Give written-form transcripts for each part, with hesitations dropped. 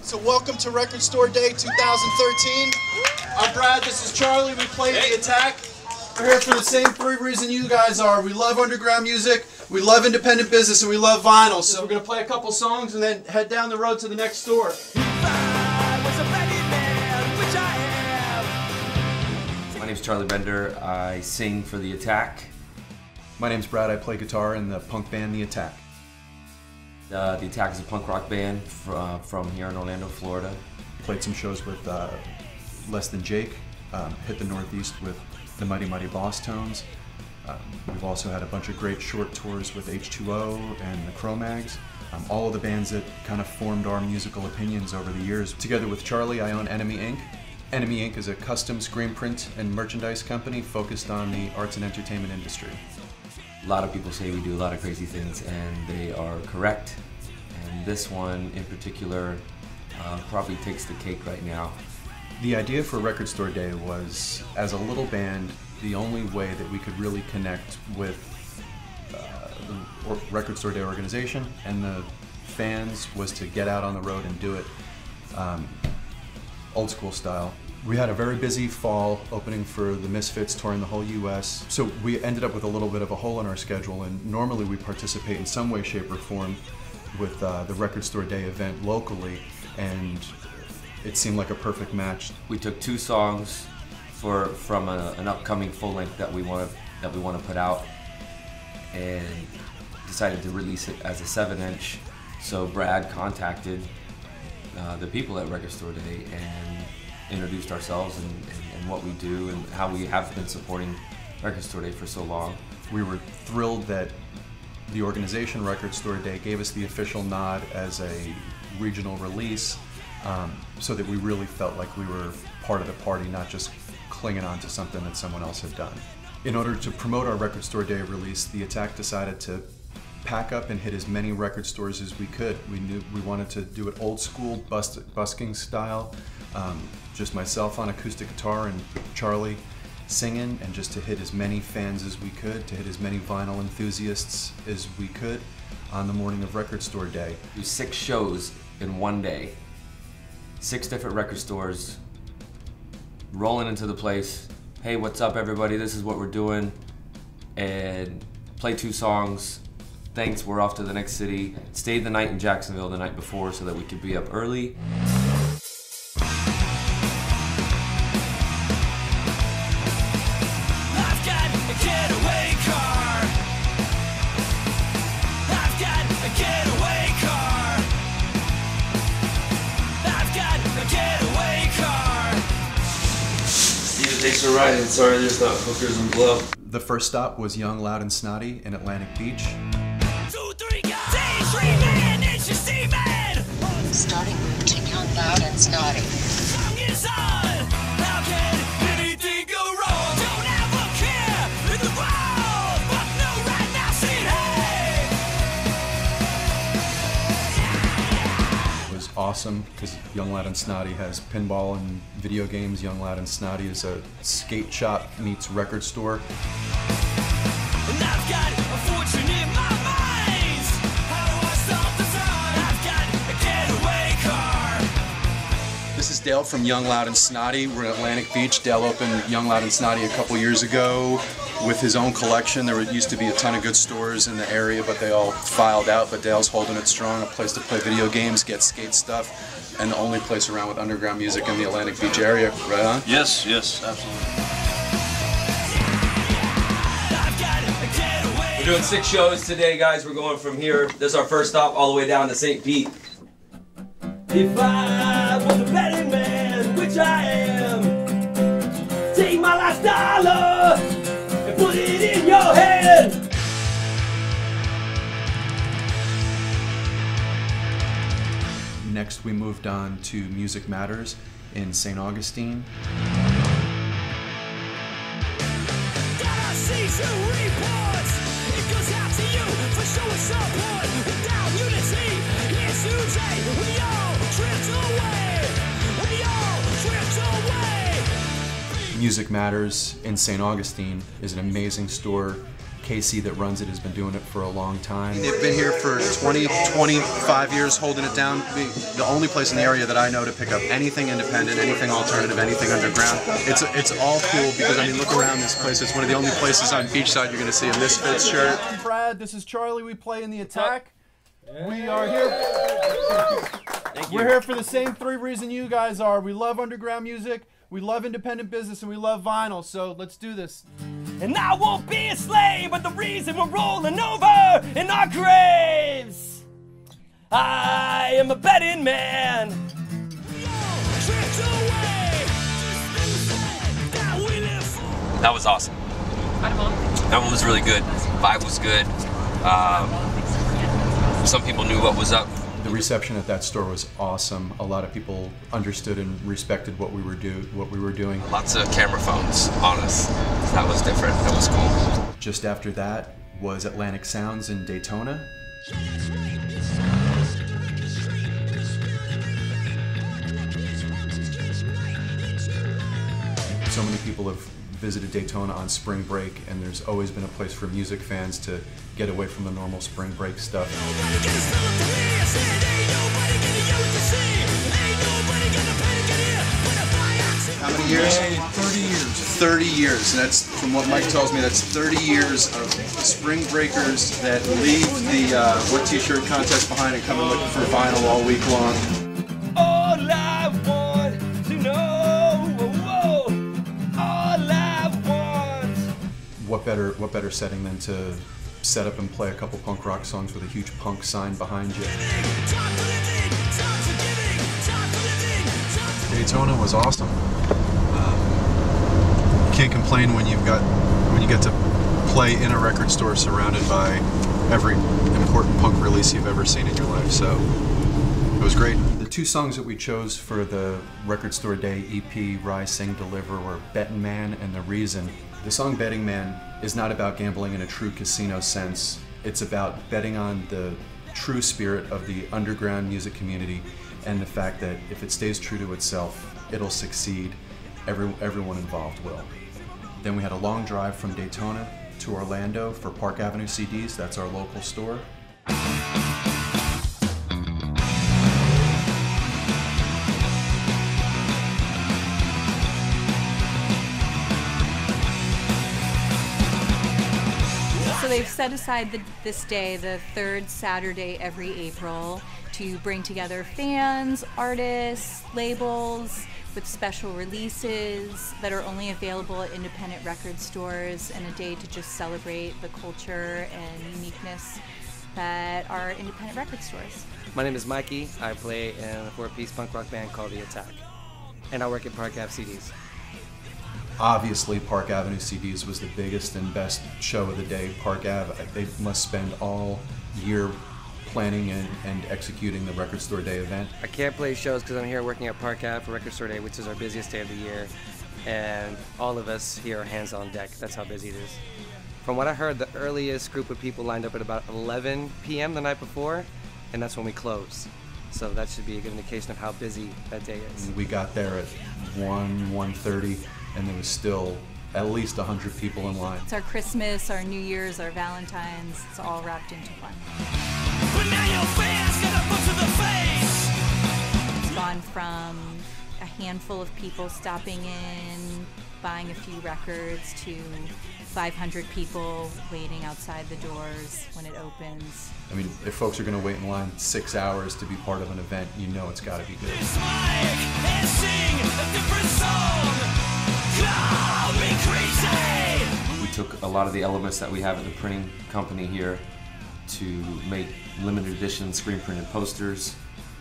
So welcome to Record Store Day 2013. I'm Brad, this is Charlie, we play The Attack. We're here for the same three reasons you guys are. We love underground music, we love independent business, and we love vinyl. So we're going to play a couple songs and then head down the road to the next store. My name's Charlie Bender, I sing for The Attack. My name's Brad, I play guitar in the punk band The Attack. The Attack is a punk rock band from here in Orlando, Florida. Played some shows with Less Than Jake, hit the Northeast with the Mighty Mighty Boss Tones. We've also had a bunch of great short tours with H2O and the Cro-Mags. All of the bands that kind of formed our musical opinions over the years. Together with Charlie, I own Enemy Inc. Enemy Inc. is a custom screen print and merchandise company focused on the arts and entertainment industry. A lot of people say we do a lot of crazy things, and they are correct. And this one in particular probably takes the cake right now. The idea for Record Store Day was, as a little band, the only way that we could really connect with the Record Store Day organization and the fans was to get out on the road and do it old school style. We had a very busy fall opening for the Misfits touring the whole US, so we ended up with a little bit of a hole in our schedule, and normally we participate in some way, shape, or form with the Record Store Day event locally, and it seemed like a perfect match. We took two songs from an upcoming full length that we want to put out, and decided to release it as a 7-inch. So Brad contacted the people at Record Store Day and introduced ourselves and what we do and how we have been supporting Record Store Day for so long. We were thrilled that the organization Record Store Day gave us the official nod as a regional release, so that we really felt like we were part of the party, not just clinging on to something that someone else had done. In order to promote our Record Store Day release, The Attack decided to pack up and hit as many record stores as we could. We knew we wanted to do it old school, busking style, just myself on acoustic guitar and Charlie singing, and just to hit as many fans as we could, to hit as many vinyl enthusiasts as we could on the morning of Record Store Day. Do 6 shows in one day, 6 different record stores, rolling into the place. Hey, what's up everybody, this is what we're doing, and play 2 songs. Thanks, we're off to the next city. Stayed the night in Jacksonville the night before so that we could be up early. I've got a getaway car. I've got a getaway car. I've got a getaway car. Steve, thanks for riding. Sorry there's not hookers and blow. The first stop was Young, Loud, and Snotty in Atlantic Beach. Starting route to Young, Loud, and Snotty. How can anything go wrong? Don't ever care in the world, but no right now, say hey. It was awesome because Young, Loud, and Snotty has pinball and video games. Young, Loud, and Snotty is a skate shop meets record store. And I've got a fortune in my mind. How do I stop the sun? I've got a getaway car. This is Dale from Young, Loud, and Snotty. We're in Atlantic Beach. Dale opened Young, Loud, and Snotty a couple years ago with his own collection. There used to be a ton of good stores in the area, but they all filed out. But Dale's holding it strong, a place to play video games, get skate stuff, and the only place around with underground music in the Atlantic Beach area. Right on? Yes, absolutely. We're doing 6 shows today, guys. We're going from here. This is our first stop all the way down to St. Pete. If I was a betting man, which I am, take my last dollar and put it in your head. Next, we moved on to Music Matters in St. Augustine. Gotta see some reports. It goes out to you for showing support. Without unity, here's today. We all drift away. We all drift away. Music Matters in St. Augustine is an amazing store. Casey that runs it has been doing it for a long time. They've been here for 20, 25 years holding it down. The only place in the area that I know to pick up anything independent, anything alternative, anything underground. It's all cool because, I mean, look around this place. It's one of the only places on Beachside you're going to see a Misfits shirt. I'm Brad. This is Charlie. We play in the Attack. We are here. We're here for the same three reasons you guys are. We love underground music, we love independent business, and we love vinyl. So let's do this. And I won't be a slave, but the reason we're rolling over in our graves. I am a betting man. That was awesome. That one was really good. Vibe was good. Some people knew what was up. The reception at that store was awesome. A lot of people understood and respected what we were doing. Lots of camera phones on us. That was different. That was cool. Just after that was Atlantic Sounds in Daytona. So many people have visited Daytona on spring break, and there's always been a place for music fans to get away from the normal spring break stuff. How many years? 30 years. 30 years. And that's, from what Mike tells me, that's 30 years of spring breakers that leave the what t-shirt contest behind and come and looking for vinyl all week long. All I want to know, all I want. What better setting than to set up and play a couple punk rock songs with a huge punk sign behind you. Daytona was awesome. You can't complain when you get to play in a record store surrounded by every important punk release you've ever seen in your life. So it was great. The two songs that we chose for the Record Store Day EP, Rise, Sing, Deliver, were Bettin' Man and The Reason. The song Betting Man is not about gambling in a true casino sense. It's about betting on the true spirit of the underground music community and the fact that if it stays true to itself, it'll succeed. Everyone involved will. Then we had a long drive from Daytona to Orlando for Park Avenue CDs. That's our local store. So they've set aside this day, the third Saturday every April, to bring together fans, artists, labels, with special releases that are only available at independent record stores, and a day to just celebrate the culture and uniqueness that are independent record stores. My name is Mikey. I play in a 4-piece punk rock band called The Attack, and I work at Park Ave CDs. Obviously, Park Avenue CDs was the biggest and best show of the day. Park Ave, they must spend all year planning and executing the Record Store Day event. I can't play shows because I'm here working at Park Ave for Record Store Day, which is our busiest day of the year, and all of us here are hands on deck. That's how busy it is. From what I heard, the earliest group of people lined up at about 11 p.m. the night before, and that's when we close. So that should be a good indication of how busy that day is. We got there at 1:30, and there was still at least 100 people in line. It's our Christmas, our New Year's, our Valentine's. It's all wrapped into one. But now your fans got a foot to the face. It's gone from a handful of people stopping in, buying a few records, to 500 people waiting outside the doors when it opens. I mean, if folks are going to wait in line 6 hours to be part of an event, you know it's got to be good. It's like and sing a different song. Call me crazy. We took a lot of the elements that we have at the printing company here to make limited edition screen printed posters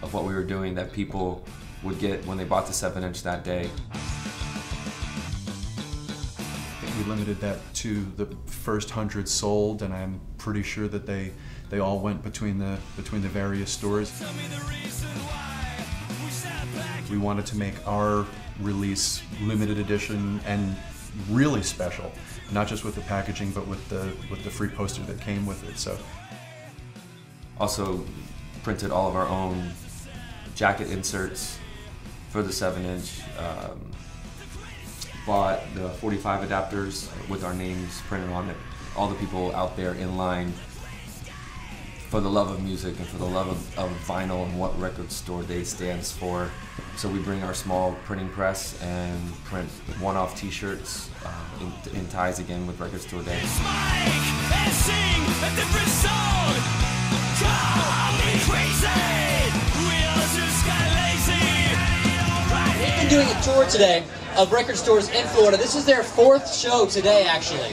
of what we were doing that people would get when they bought the 7-inch that day. We limited that to the first 100 sold, and I'm pretty sure that they all went between the various stores. We wanted to make our release limited edition and really special, not just with the packaging, but with the free poster that came with it. So, also printed all of our own jacket inserts for the 7-inch. Bought the 45 adapters with our names printed on it, all the people out there in line for the love of music and for the love of vinyl and what Record Store Day stands for. So we bring our small printing press and print one-off t-shirts in ties again with Record Store Day. And sing a different song. Call me crazy. We'll just get lazy. We've been doing a tour today of record stores in Florida. This is their 4th show today, actually.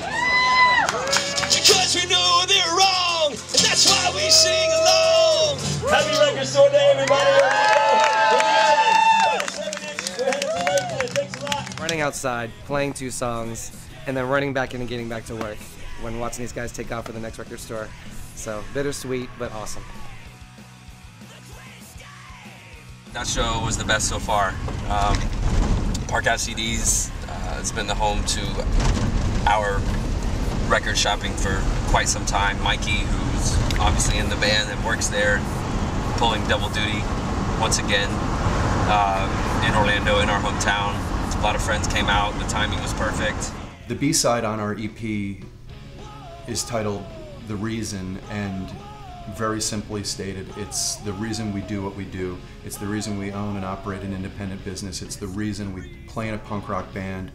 Because we know they're wrong, and that's why we sing along. Happy Record Store Day, everybody. Thanks a lot. Running outside, playing 2 songs, and then running back in and getting back to work when watching these guys take off for the next record store. So bittersweet, but awesome. That show was the best so far. Park Out CDs has been the home to our record shopping for quite some time. Mikey, who's obviously in the band and works there, pulling double duty once again in Orlando, in our hometown. A lot of friends came out. The timing was perfect. The B-side on our EP is titled The Reason, and very simply stated, it's the reason we do what we do. It's the reason we own and operate an independent business. It's the reason we play in a punk rock band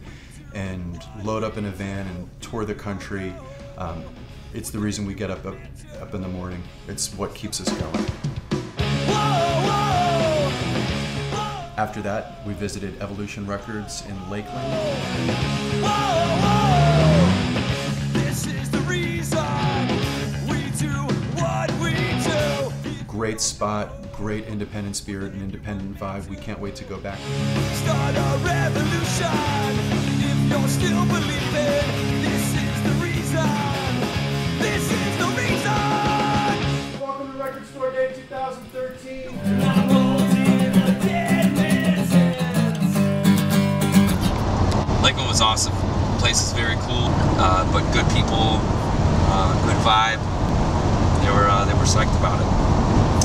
and load up in a van and tour the country. It's the reason we get up in the morning. It's what keeps us going. After that, we visited Evolution Records in Lakeland. This is the reason we do what we do. Great spot, great independent spirit and independent vibe. We can't wait to go back. Start a revolution. If you're still believing, this is the reason. This is the reason. Welcome to Record Store Day 2013. Lakeland was awesome. The place is very cool, but good people, good vibe. They were psyched about it.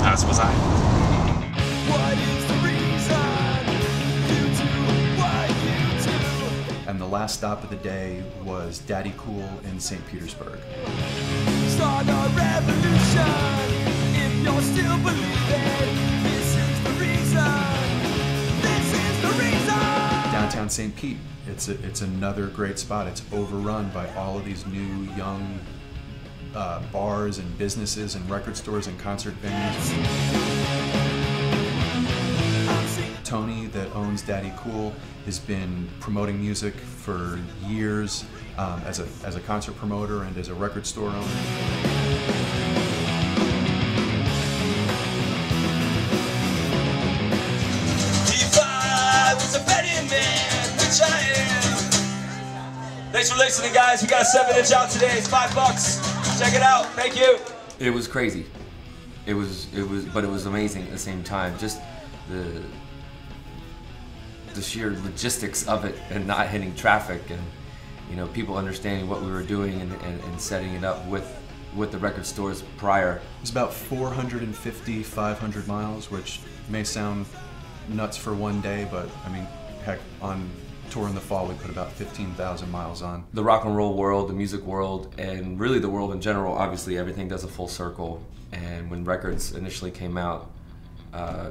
As was I. What is the reason you do what you do? And the last stop of the day was Daddy Cool in St. Petersburg. Start a revolution. If you're still believing, this is the reason. This is the reason. Downtown St. Pete. It's another great spot. It's overrun by all of these new young bars and businesses and record stores and concert venues. Tony, that owns Daddy Cool, has been promoting music for years as a concert promoter and as a record store owner. Thanks for listening, guys. We got a 7-inch out today. It's $5. Check it out. Thank you. It was crazy. But it was amazing at the same time. Just the sheer logistics of it and not hitting traffic, and people understanding what we were doing and setting it up with the record stores prior. It's about 450, 500 miles, which may sound nuts for one day, but I mean, heck, on tour in the fall, we put about 15,000 miles on. The rock and roll world, the music world, and really the world in general, obviously everything does a full circle. And when records initially came out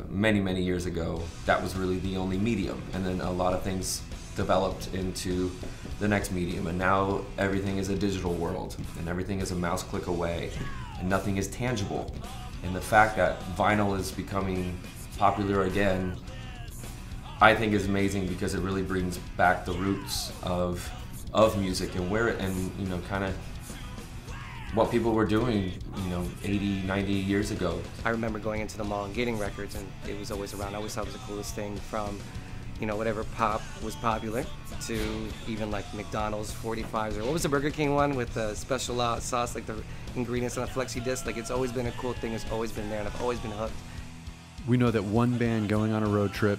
many, many years ago, that was really the only medium. And then a lot of things developed into the next medium. And now everything is a digital world, and everything is a mouse click away, and nothing is tangible. And the fact that vinyl is becoming popular again, I think is amazing, because it really brings back the roots of music and where it, and kind of what people were doing 80, 90 years ago. I remember going into the mall and getting records, and it was always around. I always thought it was the coolest thing, from whatever pop was popular to even like McDonald's 45s, or what was the Burger King one with the special sauce, like the ingredients on a flexi disc. Like, it's always been a cool thing. It's always been there, and I've always been hooked. We know that one band going on a road trip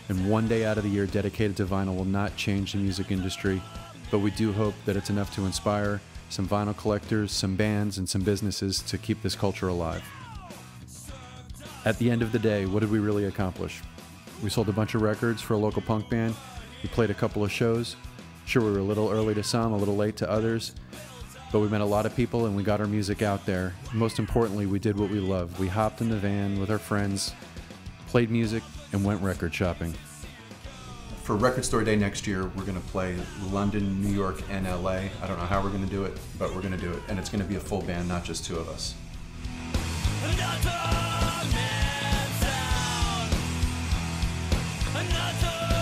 and one day out of the year dedicated to vinyl will not change the music industry, but we do hope that it's enough to inspire some vinyl collectors, some bands, and some businesses to keep this culture alive. At the end of the day, what did we really accomplish? We sold a bunch of records for a local punk band. We played a couple of shows. Sure, we were a little early to some, a little late to others, But we met a lot of people and we got our music out there. Most importantly, we did what we loved. We hopped in the van with our friends, played music, and went record shopping. For Record Store Day next year, we're going to play London, New York, and LA. I don't know how we're going to do it, but we're going to do it. And it's going to be a full band, not just two of us. Another